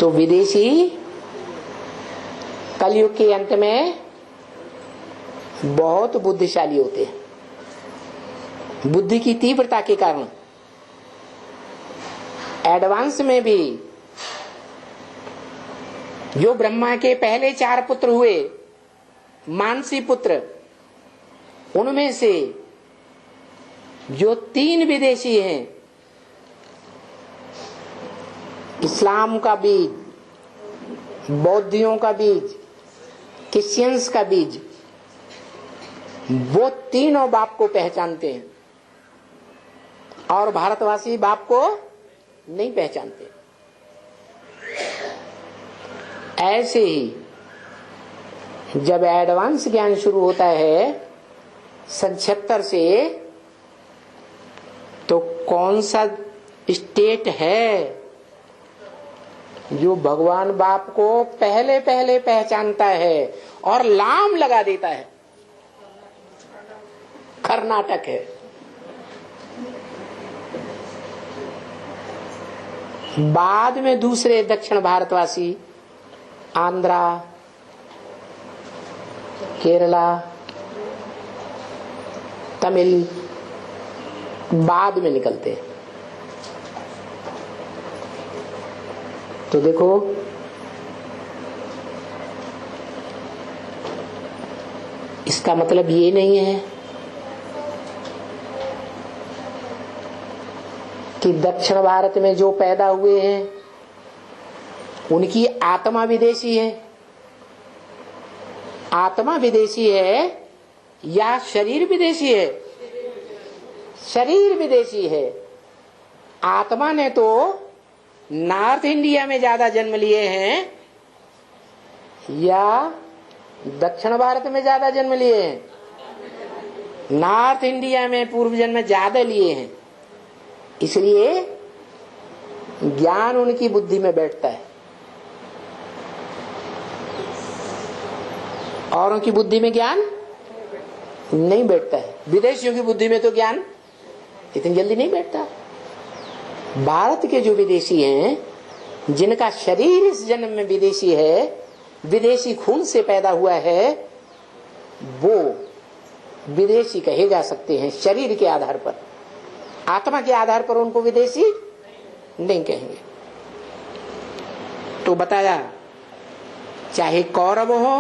तो विदेशी कलयुग के अंत में बहुत बुद्धिशाली होते हैं, बुद्धि की तीव्रता के कारण। एडवांस में भी जो ब्रह्मा के पहले 4 पुत्र हुए, मानसी पुत्र, उनमें से जो 3 विदेशी हैं, इस्लाम का बीज, बौद्धियों का बीज, क्रिश्चियंस का बीज, वो तीनों बाप को पहचानते हैं और भारतवासी बाप को नहीं पहचानते। ऐसे ही जब एडवांस ज्ञान शुरू होता है सन 76 से, तो कौन सा स्टेट है जो भगवान बाप को पहले पहले पहचानता है और लाम लगा देता है? कर्नाटक है। बाद में दूसरे दक्षिण भारतवासी आंध्रा, केरला, तमिल बाद में निकलते हैं। तो देखो, इसका मतलब ये नहीं है कि दक्षिण भारत में जो पैदा हुए हैं उनकी आत्मा विदेशी है। आत्मा विदेशी है या शरीर विदेशी है? शरीर विदेशी है। आत्मा ने तो नॉर्थ इंडिया में ज्यादा जन्म लिए हैं या दक्षिण भारत में ज्यादा जन्म लिए हैं? नॉर्थ इंडिया में पूर्व जन्म ज्यादा लिए हैं, इसलिए ज्ञान उनकी बुद्धि में बैठता है। औरों की बुद्धि में ज्ञान नहीं बैठता है। विदेशियों की बुद्धि में तो ज्ञान इतनी जल्दी नहीं बैठता। भारत के जो विदेशी हैं, जिनका शरीर इस जन्म में विदेशी है, विदेशी खून से पैदा हुआ है, वो विदेशी कहे जा सकते हैं शरीर के आधार पर। आत्मा के आधार पर उनको विदेशी नहीं कहेंगे। तो बताया, चाहे कौरव हो